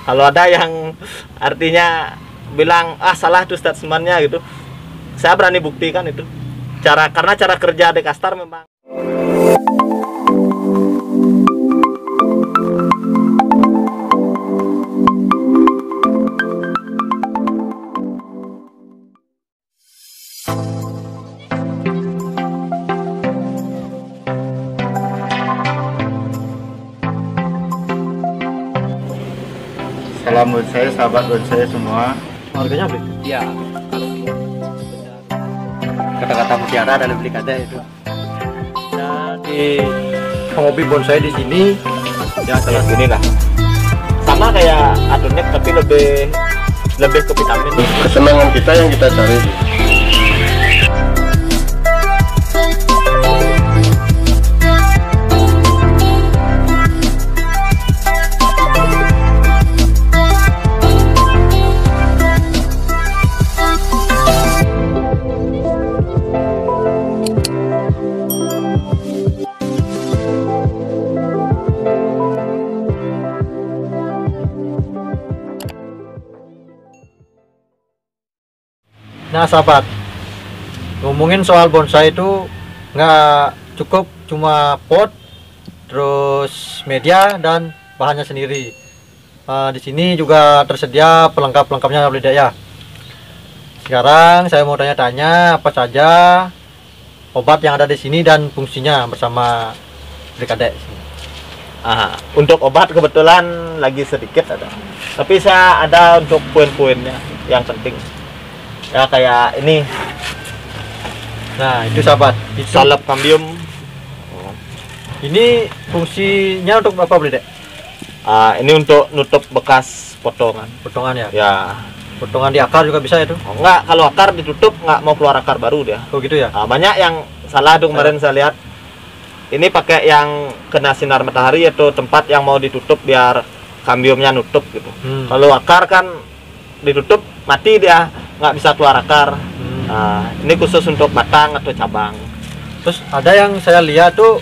Kalau ada yang artinya bilang salah tuh statementnya gitu, saya berani buktikan itu. Karena cara kerja Dekastar memang. Salam buat saya, sahabat buat saya semua. Harganya beli? Iya. Kata-kata mutiara dalam beli kata itu. Nah, di hobi bonsai di sini ya salah sini lah. Sama kayak Adonic tapi lebih ke vitamin. Kesenangan kita yang kita cari. Nah sahabat, ngomongin soal bonsai itu nggak cukup cuma pot, terus media dan bahannya sendiri. Di sini juga tersedia pelengkap-pelengkapnya Beli Dek ya. Sekarang saya mau tanya-tanya apa saja obat yang ada di sini dan fungsinya bersama Beli Kadek. Untuk obat kebetulan lagi sedikit ada, tapi saya ada untuk poin-poinnya yang penting. Ya kayak ini. Nah itu sahabat, itu Salep kambium. ini fungsinya untuk apa Beli Dek? Ini untuk nutup bekas potongan. Potongan ya? Ya. Potongan di akar juga bisa itu? Enggak, kalau akar ditutup nggak mau keluar akar baru dia. Oh gitu ya? Banyak yang salah tuh kemarin saya lihat. Ini pakai yang kena sinar matahari atau tempat yang mau ditutup biar kambiumnya nutup gitu. Kalau akar kan ditutup mati dia, nggak bisa keluar akar. Ini khusus untuk batang atau cabang. Terus ada yang saya lihat tuh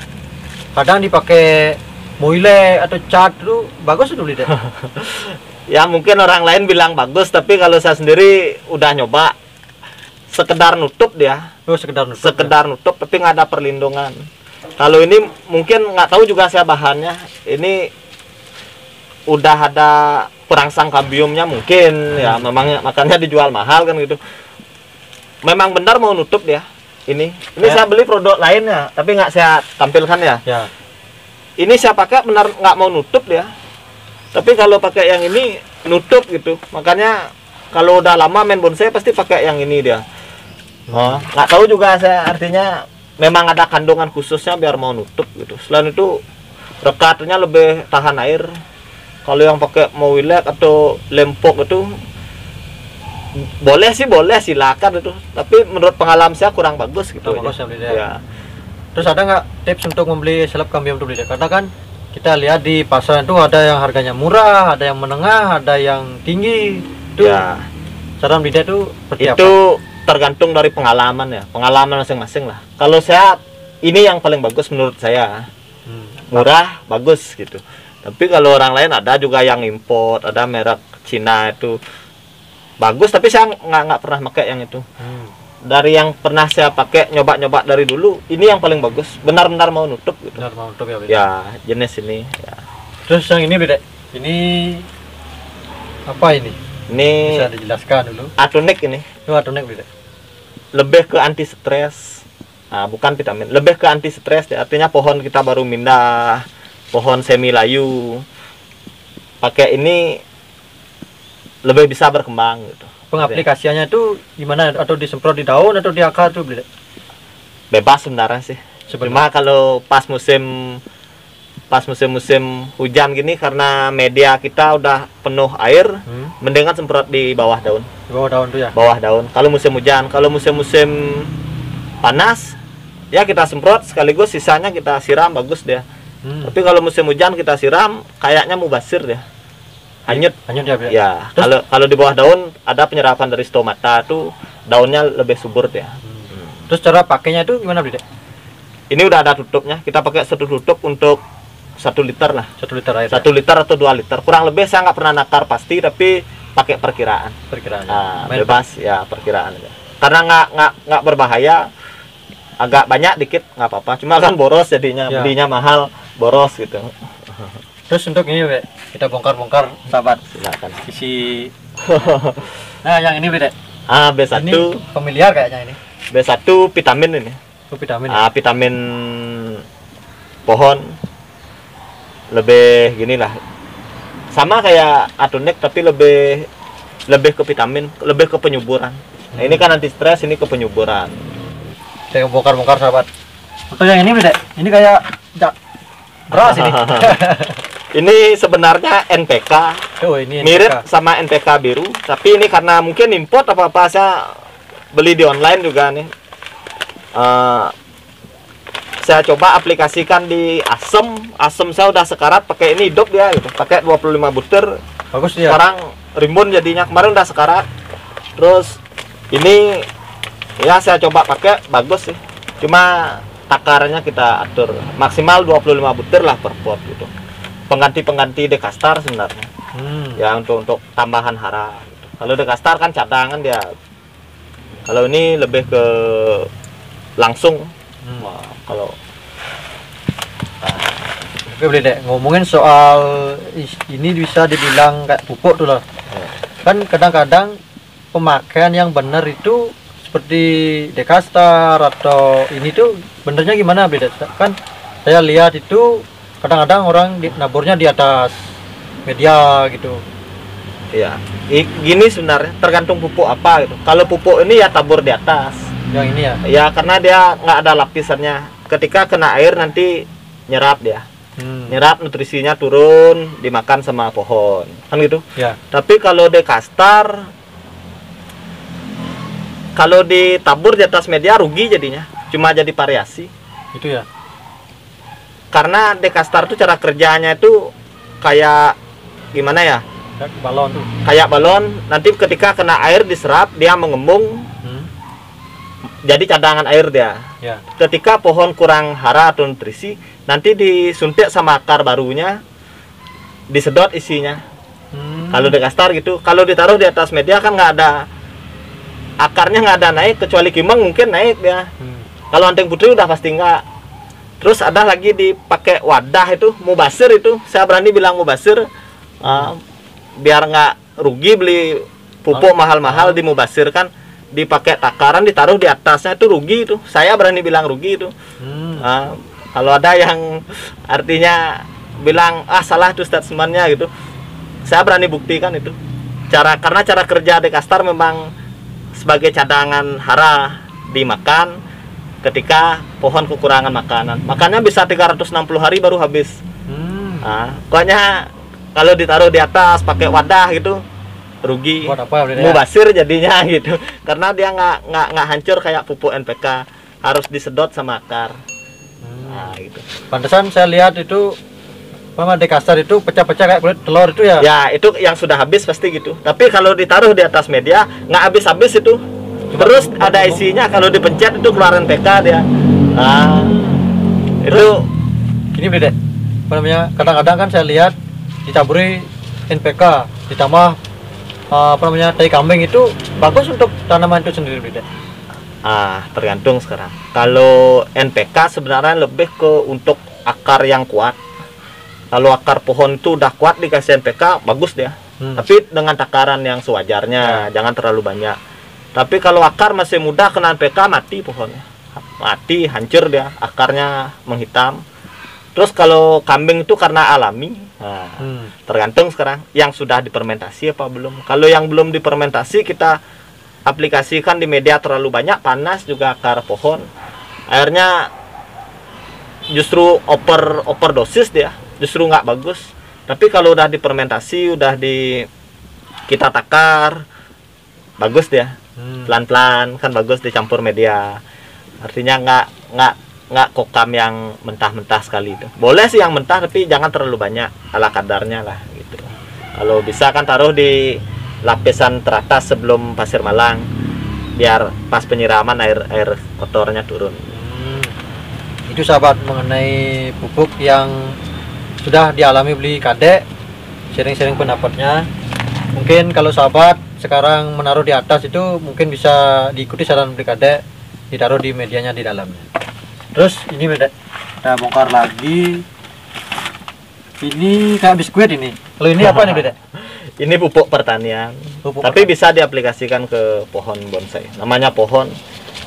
kadang dipakai moile atau cat tuh bagus tuh Beli Dek. Ya mungkin orang lain bilang bagus, tapi kalau saya sendiri udah nyoba sekedar nutup dia. Oh sekedar nutup. Sekedar nutup tapi nggak ada perlindungan. Kalau ini mungkin nggak tahu juga saya bahannya. Ini udah ada perangsang kambiumnya mungkin ya, memang makanya dijual mahal kan gitu. Memang benar mau nutup dia. Ini saya beli produk lainnya, tapi nggak saya tampilkan ya. Ya. Ini saya pakai benar nggak mau nutup dia. Tapi kalau pakai yang ini nutup gitu. Makanya kalau udah lama main bonsai pasti pakai yang ini dia. Nggak tahu juga saya, artinya memang ada kandungan khususnya biar mau nutup gitu. Selain itu rekatnya lebih tahan air. Kalau yang pakai mowilek atau lempok itu boleh silakan itu. Tapi menurut pengalaman saya kurang bagus gitu. Bagus ya Beli Dek. Ya. Terus ada nggak tips untuk membeli salep kambium tuh Beli Dek? Karena kan kita lihat di pasar itu ada yang harganya murah, ada yang menengah, ada yang tinggi. Itu Ya. cara Beli Dek tuh seperti apa? Itu tergantung dari pengalaman ya, pengalaman masing-masing lah. Kalau saya ini yang paling bagus menurut saya, murah bagus gitu. Tapi kalau orang lain ada juga yang import, ada merek Cina itu bagus, tapi saya nggak pernah pakai yang itu. Dari yang pernah saya pakai nyoba dari dulu, ini yang paling bagus, benar-benar mau nutup gitu. Benar mau nutup ya Beli Dek? Ya jenis ini. Ya. Terus yang ini Beli Dek, ini apa ini? Ini Bisa dijelaskan dulu. Adonic ini. Itu Adonic Beli Dek. Lebih ke anti stres. Bukan vitamin, lebih ke anti stres ya. Artinya pohon kita baru mindah, pohon semi layu, pakai ini lebih bisa berkembang gitu. Pengaplikasiannya itu gimana? Atau disemprot di daun atau di akar tuh Beli Dek? Bebas sebenarnya sih. Cuma kalau pas musim hujan gini, karena media kita udah penuh air, mendingan semprot di bawah daun. Di bawah daun tuh ya? Bawah daun. Kalau musim hujan, kalau musim panas, ya kita semprot sekaligus sisanya kita siram, bagus dia. Tapi kalau musim hujan kita siram, kayaknya mubasir dia. Hanyut ya Beli Dek? ya. Kalau di bawah daun ada penyerapan dari stomata tuh, daunnya lebih subur dia. Terus cara pakainya itu gimana Beli Dek? Ini udah ada tutupnya, kita pakai satu tutup untuk 1 liter lah. 1 liter air. 1 liter atau 2 liter. Kurang lebih saya nggak pernah nakar pasti, tapi pakai perkiraan. Perkiraannya. Bebas ya perkiraan aja. Karena nggak berbahaya. Agak banyak dikit nggak apa-apa. Cuma kan boros jadinya, Ya. belinya mahal, boros gitu. Terus untuk ini Dek, kita bongkar-bongkar sahabat Silakan. sisi. Nah, yang ini Dek. B1. Ini familiar kayaknya ini. B1 vitamin ini. Itu vitamin. Ya? Vitamin pohon lebih gini lah, sama kayak atonik tapi lebih ke vitamin, lebih ke penyuburan. Nah, ini kan anti stres, ini ke penyuburan. Saya bongkar-bongkar sahabat. Untuk yang ini Dek, ini kayak beras ini. Ini sebenarnya NPK, Oh, ini mirip sama NPK biru, tapi ini karena mungkin import apa saya beli di online juga nih. Saya coba aplikasikan di asem saya udah sekarat pakai ini hidup dia gitu, pakai 25 butir. Bagus ya. Sekarang rimbun jadinya, kemarin udah sekarat. Terus ini ya saya coba pakai, bagus sih. Cuma takarannya kita atur maksimal 25 butir lah per pot gitu. Pengganti Dekastar sebenarnya. Ya untuk tambahan hara gitu. Kalau Dekastar kan cadangan dia. Kalau ini lebih ke langsung. Wah, kalau Oke Dek, ngomongin soal ini bisa dibilang kayak pupuk tuh loh. Kan kadang-kadang pemakaian yang benar itu seperti Dekastar atau ini tuh benernya gimana beda? Kan saya lihat itu kadang-kadang orang naburnya di atas media gitu. iya, gini sebenarnya tergantung pupuk apa gitu. Kalau pupuk ini ya tabur di atas. Yang ini ya. Ya karena dia nggak ada lapisannya. Ketika kena air nanti nyerap dia. Nyerap, nutrisinya turun, dimakan sama pohon. Kan gitu. Ya. Tapi kalau Dekastar, kalau ditabur di atas media rugi jadinya. Cuma jadi variasi. Itu ya. Karena Dekastar itu cara kerjanya itu kayak gimana ya? Kayak balon tuh. Kayak balon, nanti ketika kena air diserap, dia mengembung, jadi cadangan air dia. Ya. Ketika pohon kurang hara atau nutrisi, nanti disuntik sama akar barunya, disedot isinya. Kalau Dekastar gitu, kalau ditaruh di atas media kan nggak ada, akarnya nggak ada naik, kecuali kimeng mungkin naik dia. Kalau anting putri udah pasti nggak. Terus ada lagi dipakai wadah itu, mubasir itu, saya berani bilang mubasir, biar nggak rugi beli pupuk mahal-mahal, dimubasirkan, dipakai takaran, ditaruh di atasnya itu rugi itu, saya berani bilang rugi itu. Kalau ada yang artinya bilang salah itu statementnya gitu, saya berani buktikan itu. Karena cara kerja Dekastar memang sebagai cadangan hara dimakan ketika pohon kekurangan makanan. Makannya bisa 360 hari baru habis. Pokoknya kalau ditaruh di atas pakai wadah gitu rugi. Mubasir jadinya gitu. Karena dia nggak hancur kayak pupuk NPK, harus disedot sama akar. Gitu. Pantesan saya lihat itu Dekastar itu pecah-pecah kayak kulit telur itu ya. Ya, itu yang sudah habis pasti gitu. Tapi kalau ditaruh di atas media nggak habis-habis itu. Terus ada isinya, kalau dipencet itu keluar NPK dia. Itu ini Dek. Apa namanya? Kadang-kadang kan saya lihat ditaburi NPK ditambah tai kambing, itu bagus untuk tanaman itu sendiri Dek. Tergantung sekarang. Kalau NPK sebenarnya lebih ke untuk akar yang kuat. Kalau akar pohon itu udah kuat dikasih NPK bagus dia. Tapi dengan takaran yang sewajarnya, jangan terlalu banyak. Tapi kalau akar masih muda kena NPK mati pohonnya. Mati, hancur dia, akarnya menghitam. Terus kalau kambing itu karena alami. Tergantung sekarang yang sudah difermentasi apa belum. Kalau yang belum difermentasi kita aplikasikan di media terlalu banyak, panas juga akar pohon. Akhirnya justru overdosis dia, justru nggak bagus. Tapi kalau udah difermentasi, kita takar, bagus dia. Pelan-pelan kan bagus dicampur media. Artinya nggak kokam yang mentah-mentah sekali itu. Boleh sih yang mentah tapi jangan terlalu banyak, ala kadarnya lah gitu. Kalau bisa kan taruh di lapisan teratas sebelum pasir malang, biar pas penyiraman air kotornya turun. Itu sahabat mengenai pupuk yang sudah dialami beli kadek, sharing-sharing pendapatnya. Mungkin kalau sahabat sekarang menaruh di atas itu mungkin bisa diikuti saran beli kadek, ditaruh di medianya di dalamnya. Terus ini beda, kita bongkar lagi. Ini kayak biskuit ini. Kalau ini apa nih beda? Ini pupuk pertanian. Tapi bisa diaplikasikan ke pohon bonsai. Namanya pohon.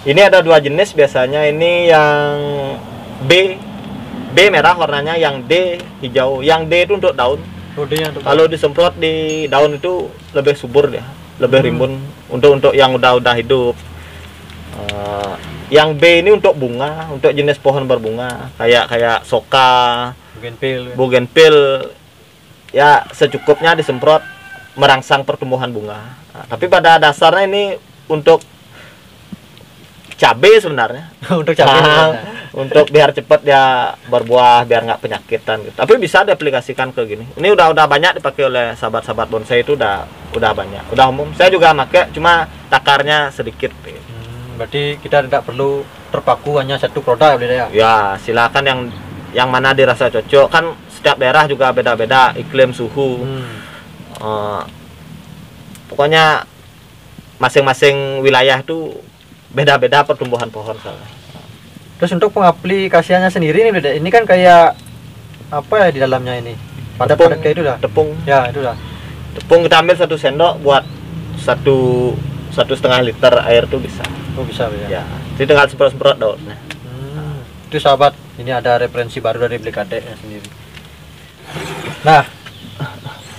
Ini ada 2 jenis biasanya. Ini yang B merah warnanya, yang D hijau. Yang D itu untuk daun. Kalau disemprot di daun itu lebih subur dia, lebih rimbun untuk yang udah hidup. Yang B ini untuk bunga, untuk jenis pohon berbunga, kayak soka, bougainville. Ya secukupnya disemprot merangsang pertumbuhan bunga. Tapi pada dasarnya ini untuk cabai sebenarnya. Untuk cabai. Untuk biar cepat dia berbuah, biar nggak penyakitan gitu. Tapi bisa diaplikasikan ke gini. Ini udah banyak dipakai oleh sahabat-sahabat bonsai, itu udah banyak, udah umum. Saya juga pakai, cuma takarnya sedikit. Berarti kita tidak perlu terpaku hanya satu produk ya? Ya, silakan yang mana dirasa cocok. Kan setiap daerah juga beda-beda iklim, suhu. Pokoknya masing-masing wilayah itu beda-beda pertumbuhan pohon soalnya. Terus untuk pengaplikasiannya sendiri nih beda. Ini kan kayak apa ya di dalamnya ini? Padat-padat kayak itu dah. Tepung. Ya, itu dah. Tepung kita ambil 1 sendok buat 1,5 liter air tuh bisa. Oh, bisa ya. Ya, jadi tinggal semprot-semprot daunnya. Itu sahabat, ini ada referensi baru dari beli kadeknya sendiri. Nah,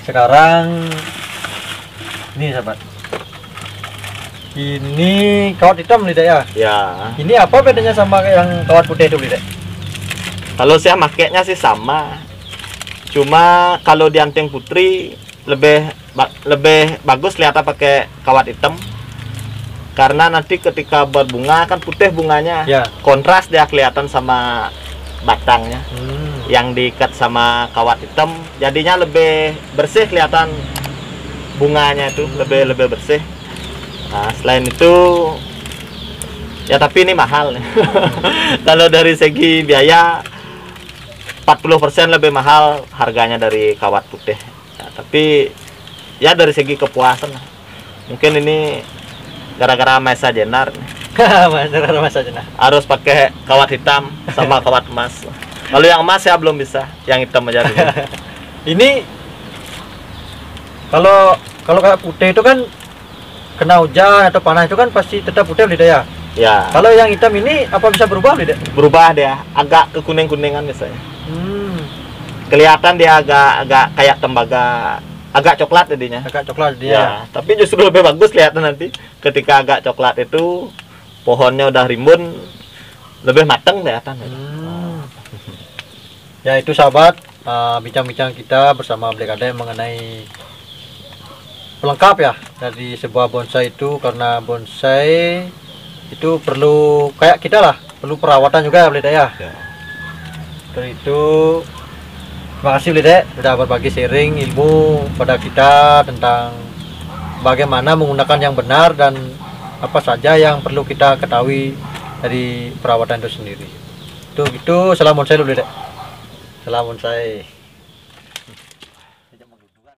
sekarang ini sahabat. Ini kawat hitam nih Dek ya? Ya. Ini apa bedanya sama yang kawat putih itu Dek? Kalau saya makainya sih sama. Cuma kalau di anting putri lebih bagus kelihatan pakai kawat hitam. Karena nanti ketika berbunga kan putih bunganya. Ya. Kontras dia kelihatan sama batangnya. Yang diikat sama kawat hitam jadinya lebih bersih, kelihatan bunganya itu lebih bersih. Nah, selain itu ya, tapi ini mahal. Kalau dari segi biaya 40% lebih mahal harganya dari kawat putih. Ya, tapi ya dari segi kepuasan mungkin ini gara-gara masa jenar. Harus pakai kawat hitam sama kawat emas. Kalau yang emas ya belum bisa, yang hitam aja dulu. Ini kalau kayak putih itu kan kena hujan atau panas itu kan pasti tetap putih beli ya. Ya. Kalau yang hitam ini apa bisa berubah beli? Berubah dia, agak ke kuning-kuningan biasanya. Kelihatan dia agak kayak tembaga, agak coklat jadinya. Agak coklat dia. Ya, tapi justru lebih bagus kelihatan nanti ketika agak coklat itu pohonnya udah rimbun, lebih matang kelihatan. Ya itu sahabat, bincang-bincang kita bersama Beli Kadek mengenai pelengkap ya dari sebuah bonsai itu, karena bonsai itu perlu kayak kita lah, perlu perawatan juga ya Beli Dek ya. Dari itu terima kasih Beli Dek sudah berbagi sharing ilmu pada kita tentang bagaimana menggunakan yang benar dan apa saja yang perlu kita ketahui dari perawatan itu sendiri. Itu salam bonsai dulu Beli Dek. Salam bonsai.